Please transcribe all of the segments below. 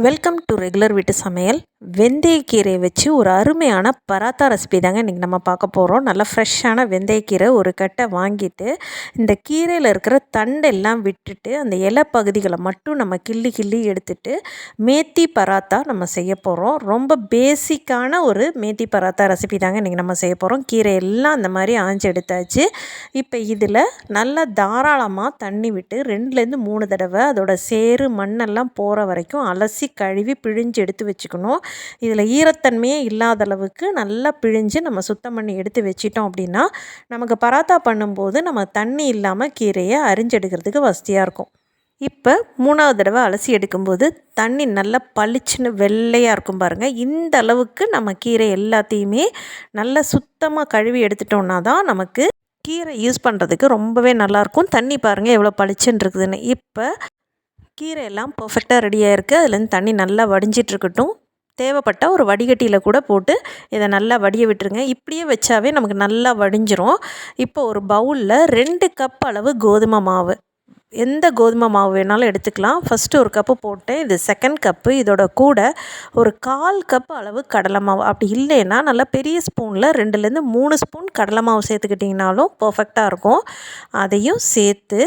Welcome to regular வீட்டு சமையல். வெந்தயக்கீரையை வச்சு ஒரு அருமையான பராத்தா ரெசிபி தாங்க இன்றைக்கி நம்ம பார்க்க போகிறோம். நல்லா ஃப்ரெஷ்ஷான வெந்தயக்கீரை ஒரு கட்டை வாங்கிட்டு இந்த கீரையில் இருக்கிற தண்டெல்லாம் விட்டுட்டு அந்த இலை பகுதிகளை மட்டும் நம்ம கிள்ளி கிள்ளி எடுத்துட்டு மேத்தி பராத்தா நம்ம செய்ய போகிறோம். ரொம்ப பேசிக்கான ஒரு மேத்தி பராத்தா ரெசிபி தாங்க இன்றைக்கி நம்ம செய்ய போகிறோம். கீரை எல்லாம் அந்த மாதிரி ஆஞ்சு எடுத்தாச்சு. இப்போ இதில் நல்லா தாராளமாக தண்ணி விட்டு 2-3 தடவை அதோட சேறு மண்ணெல்லாம் போகிற வரைக்கும் அலசி கழுவி பிழிஞ்சு எடுத்து வச்சுக்கணும். இதில் ஈரத்தன்மையே இல்லாத அளவுக்கு நல்லா பிழிஞ்சு நம்ம சுத்தம் பண்ணி எடுத்து வச்சிட்டோம் அப்படின்னா நமக்கு பராத்தா பண்ணும்போது நம்ம தண்ணி இல்லாமல் கீரையை அரிஞ்செடுக்கிறதுக்கு வசதியாக இருக்கும். இப்போ 3வது தடவை அலசி எடுக்கும்போது தண்ணி நல்லா பளிச்சுன்னு வெள்ளையாக இருக்கும் பாருங்கள். இந்த அளவுக்கு நம்ம கீரை எல்லாத்தையுமே நல்லா சுத்தமாக கழுவி எடுத்துட்டோம்னா தான் நமக்கு கீரை யூஸ் பண்ணுறதுக்கு ரொம்பவே நல்லாயிருக்கும். தண்ணி பாருங்கள் எவ்வளோ பளிச்சுன்னு இருக்குதுன்னு. இப்போ கீரை எல்லாம் பர்ஃபெக்டாக ரெடியாக இருக்குது. அதுலேருந்து தண்ணி நல்லா வடிஞ்சிட்ருக்கட்டும். தேவைப்பட்டால் ஒரு வடிகட்டியில் கூட போட்டு இதை நல்லா வடிய விட்டுருங்க. இப்படியே வச்சாவே நமக்கு நல்லா வடிஞ்சிரும். இப்போ ஒரு பவுலில் 2 கப் அளவு கோதுமை மாவு, எந்த கோதுமை மாவு வேணாலும் எடுத்துக்கலாம். ஃபஸ்ட்டு ஒரு கப்பு போட்டேன், இது செகண்ட் கப்பு. இதோட கூட ஒரு 1/4 கப் அளவு கடலை மாவு, அப்படி இல்லைன்னா நல்லா பெரிய ஸ்பூனில் 2-3 ஸ்பூன் கடலை மாவு சேர்த்துக்கிட்டிங்கனாலும் பர்ஃபெக்டாக இருக்கும். அதையும் சேர்த்து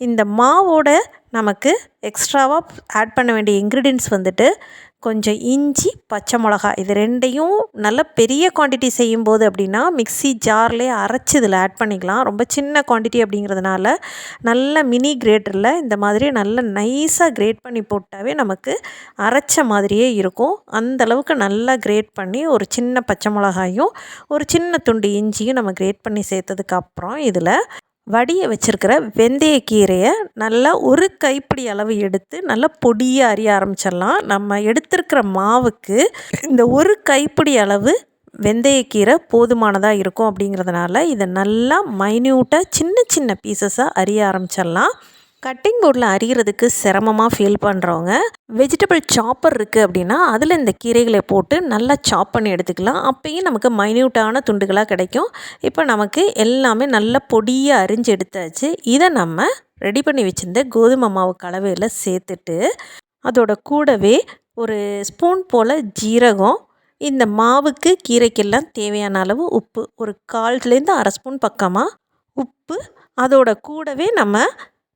இந்த மாவோட நமக்கு எக்ஸ்ட்ராவாக ஆட் பண்ண வேண்டிய இன்க்ரீடியன்ட்ஸ் வந்துட்டு கொஞ்சம் இஞ்சி, பச்சை மிளகா, இது 2யும் நல்ல பெரிய குவான்டிட்டி செய்யும்போது அப்படின்னா மிக்ஸி ஜார்லேயே அரைச்சி இதில் ஆட் பண்ணிக்கலாம். ரொம்ப சின்ன குவான்டிட்டி அப்படிங்கிறதுனால நல்ல மினி கிரேட்டரில் இந்த மாதிரி நல்ல நைஸாக கிரேட் பண்ணி போட்டாவே நமக்கு அரைச்ச மாதிரியே இருக்கும். அந்தளவுக்கு நல்லா கிரேட் பண்ணி ஒரு சின்ன பச்சை மிளகாயும் ஒரு சின்ன துண்டு இஞ்சியும் நம்ம கிரேட் பண்ணி சேர்த்ததுக்கப்புறம் இதில் வடிய வச்சுருக்கிற வெந்தயக்கீரையை நல்லா ஒரு கைப்பிடி அளவு எடுத்து நல்லா பொடியாக அரிய ஆரம்பிச்சிடலாம். நம்ம எடுத்திருக்கிற மாவுக்கு இந்த ஒரு கைப்பிடி அளவு வெந்தயக்கீரை போதுமானதாக இருக்கும். அப்படிங்கிறதுனால இதை நல்லா மைன்யூட்டாக சின்ன சின்ன பீசஸாக அரிய ஆரம்பிச்சிடலாம். கட்டிங் போர்டில் அரிகிறதுக்கு சிரமமாக ஃபீல் பண்ணுறவங்க வெஜிடபிள் சாப்பர் இருக்குது அப்படின்னா அதில் இந்த கீரைகளை போட்டு நல்லா சாப் பண்ணி எடுத்துக்கலாம். அப்போயும் நமக்கு மைன்யூட்டான துண்டுகளாக கிடைக்கும். இப்போ நமக்கு எல்லாமே நல்ல பொடியாக அரிஞ்சு எடுத்தாச்சு. இதை நம்ம ரெடி பண்ணி வச்சுருந்த கோதுமை மாவு கலவையில் சேர்த்துட்டு அதோட கூடவே ஒரு ஸ்பூன் போல் ஜீரகம், இந்த மாவுக்கு கீரைக்கெல்லாம் தேவையான அளவு உப்பு, ஒரு 1/4 ஸ்பூன் பக்கமாக உப்பு, அதோட கூடவே நம்ம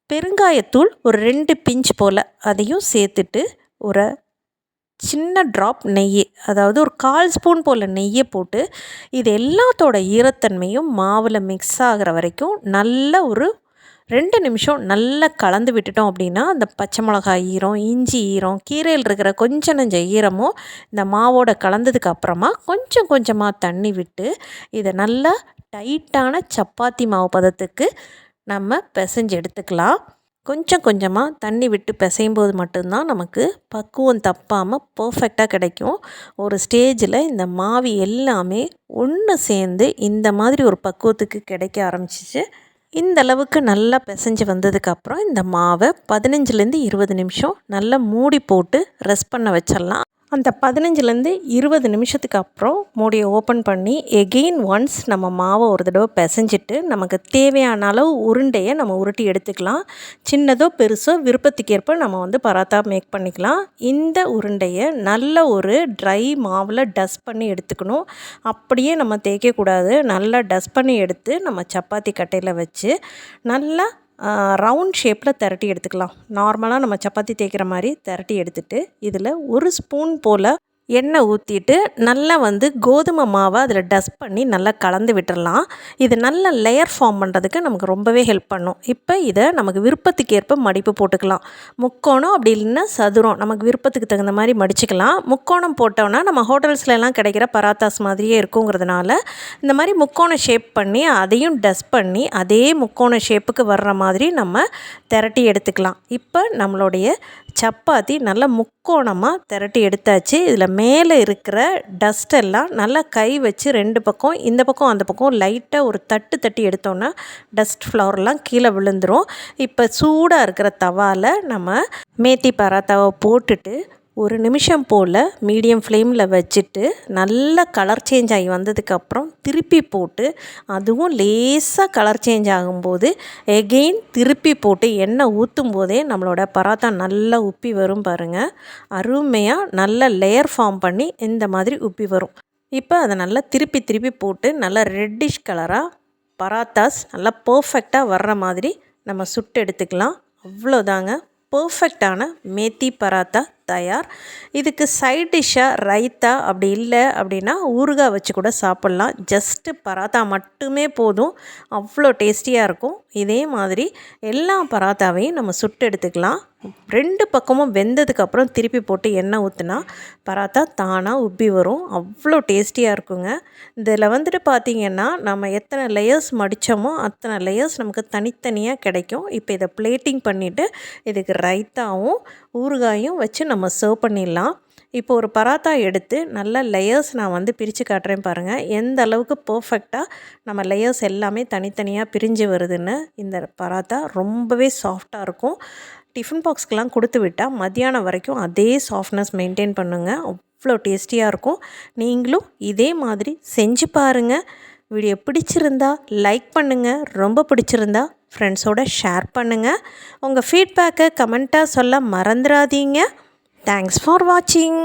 பெருங்காயத்தூள் ஒரு 2 பிஞ்ச் போல் அதையும் சேர்த்துட்டு ஒரு சின்ன ட்ராப் நெய், அதாவது ஒரு 1/4 ஸ்பூன் போல் நெய்யை போட்டு இது எல்லாத்தோட ஈரத்தன்மையும் மாவில் மிக்ஸ் ஆகிற வரைக்கும் நல்ல ஒரு 2 நிமிஷம் நல்லா கலந்து விட்டுட்டோம் அப்படின்னா அந்த பச்சை மிளகாய் ஈரம், இஞ்சி ஈரம், கீரையில் இருக்கிற கொஞ்சம் நஞ்ச ஈரமும் இந்த மாவோட கலந்ததுக்கு அப்புறமா கொஞ்சம் கொஞ்சமாக தண்ணி விட்டு இதை நல்லா டைட்டான சப்பாத்தி மாவு பதத்துக்கு நம்ம பிசைஞ்சு எடுத்துக்கலாம். கொஞ்சம் கொஞ்சமாக தண்ணி விட்டு பிசையும் போது மட்டும்தான் நமக்கு பக்குவம் தப்பாமல் பர்ஃபெக்டாக கிடைக்கும். ஒரு ஸ்டேஜில் இந்த மாவு எல்லாமே ஒன்று சேர்ந்து இந்த மாதிரி ஒரு பக்குவத்துக்கு கிடைக்க ஆரம்பிச்சிச்சு. இந்த அளவுக்கு நல்லா பிசைஞ்சு வந்ததுக்கப்புறம் இந்த மாவை 15-20 நிமிஷம் நல்லா மூடி போட்டு ரெஸ்ட் பண்ண வச்சிடலாம். அந்த 15-20 நிமிஷத்துக்கு அப்புறம் மூடியை ஓப்பன் பண்ணி எகெயின் ஒன்ஸ் நம்ம மாவை ஒரு தடவை பிசைஞ்சிட்டு நமக்கு தேவையான அளவு உருண்டையை நம்ம உருட்டி எடுத்துக்கலாம். சின்னதோ பெருசோ விருப்பத்துக்கேற்ப நம்ம பராத்தா மேக் பண்ணிக்கலாம். இந்த உருண்டையை நல்ல ஒரு ட்ரை மாவில் டஸ்ட் பண்ணி எடுத்துக்கணும். அப்படியே நம்ம தேய்க்கக்கூடாது. நல்லா டஸ்ட் பண்ணி எடுத்து நம்ம சப்பாத்தி கட்டையில் வச்சு நல்லா ரவுண்ட் ஷேப்பில் திரட்டி எடுத்துக்கலாம். நார்மலாக நம்ம சப்பாத்தி தேய்க்கிற மாதிரி திரட்டி எடுத்துகிட்டு இதில் ஒரு ஸ்பூன் போல் எண்ணெய் ஊற்றிட்டு நல்லா கோதுமை மாவை அதில் டஸ்ட் பண்ணி நல்லா கலந்து விட்டுடலாம். இது நல்ல லேயர் ஃபார்ம் பண்ணுறதுக்கு நமக்கு ரொம்பவே ஹெல்ப் பண்ணும். இப்போ இதை நமக்கு விருப்பத்துக்கு ஏற்ப மடிப்பு போட்டுக்கலாம். முக்கோணம் அப்படி இல்லைன்னா சதுரம் நமக்கு விருப்பத்துக்கு தகுந்த மாதிரி மடிச்சுக்கலாம். முக்கோணம் போட்டோன்னா நம்ம ஹோட்டல்ஸ்லாம் கிடைக்கிற பராத்தாஸ் மாதிரியே இருக்குங்கிறதுனால இந்த மாதிரி முக்கோண ஷேப் பண்ணி அதையும் டஸ்ட் பண்ணி அதே முக்கோண ஷேப்புக்கு வர்ற மாதிரி நம்ம திரட்டி எடுத்துக்கலாம். இப்போ நம்மளுடைய சப்பாத்தி நல்லா முக்கோணமாக திரட்டி எடுத்தாச்சு. இதில் மேலே இருக்கிற டஸ்ட்டெல்லாம் நல்லா கை வச்சு 2 பக்கம் இந்த பக்கம் அந்த பக்கம் லைட்டாக ஒரு தட்டி எடுத்தோன்னா டஸ்ட் ஃப்ளவர்லாம் கீழே விழுந்துடும். இப்போ சூடாக இருக்கிற தவாவில் நம்ம மேத்தி பராத்தாவை போட்டுட்டு ஒரு நிமிஷம் போல் மீடியம் ஃப்ளேமில் வச்சுட்டு நல்லா கலர் சேஞ்ச் ஆகி வந்ததுக்கப்புறம் திருப்பி போட்டு அதுவும் லேசாக கலர் சேஞ்ச் ஆகும்போது எகெயின் திருப்பி போட்டு எண்ணெய் ஊற்றும் போதே நம்மளோட பராத்தா நல்லா உப்பி வரும் பாருங்கள். அருமையாக நல்ல லேயர் ஃபார்ம் பண்ணி இந்த மாதிரி உப்பி வரும். இப்போ அதை நல்லா திருப்பி போட்டு நல்லா ரெட்டிஷ் கலராக பராத்தாஸ் நல்லா பர்ஃபெக்டாக வர்ற மாதிரி நம்ம சுட்டு எடுத்துக்கலாம். அவ்வளோதாங்க, பர்ஃபெக்டான மேத்தி பராத்தா தயார். இதுக்கு சைட் டிஷ்ஷாக ரைத்தா அப்படி இல்லை அப்படின்னா ஊறுகாய் வச்சு கூட சாப்பிட்லாம். ஜஸ்ட்டு பராத்தா மட்டுமே போதும், அவ்வளோ டேஸ்டியாக இருக்கும். இதே மாதிரி எல்லா பராத்தாவையும் நம்ம சுட்டு எடுத்துக்கலாம். 2 பக்கமும் வெந்ததுக்கப்புறம் திருப்பி போட்டு எண்ணெய் ஊற்றினா பராத்தா தானாக உப்பி வரும். அவ்வளோ டேஸ்டியாக இருக்குங்க. இதில் வந்துட்டு பார்த்திங்கன்னா நம்ம எத்தனை லேயர்ஸ் மடித்தோமோ அத்தனை லேயர்ஸ் நமக்கு தனித்தனியாக கிடைக்கும். இப்போ இதை பிளேட்டிங் பண்ணிவிட்டு இதுக்கு ரைத்தாவும் ஊறுகாயும் வச்சு நம்ம சர்வ் பண்ணிடலாம். இப்போ ஒரு பராத்தா எடுத்து நல்ல லேயர்ஸ் நான் பிரித்து காட்டுறேன் பாருங்கள். எந்த அளவுக்கு பர்ஃபெக்டாக நம்ம லேயர்ஸ் எல்லாமே தனித்தனியாக பிரிஞ்சு வருதுன்னு. இந்த பராத்தா ரொம்பவே சாஃப்டாக இருக்கும். டிஃபன் பாக்ஸ்க்கெலாம் கொடுத்து விட்டால் மத்தியானம் வரைக்கும் அதே சாஃப்ட்னஸ் மெயின்டைன் பண்ணுங்க. அவ்வளோ டேஸ்டியாக இருக்கும். நீங்களும் இதே மாதிரி செஞ்சு பாருங்கள். வீடியோ பிடிச்சிருந்தா லைக் பண்ணுங்கள், ரொம்ப பிடிச்சிருந்தா ஃப்ரெண்ட்ஸோடு ஷேர் பண்ணுங்கள். உங்கள் ஃபீட்பேக்கை கமெண்ட்டாக சொல்ல மறந்துடாதீங்க. தேங்க்ஸ் ஃபார் வாட்சிங்.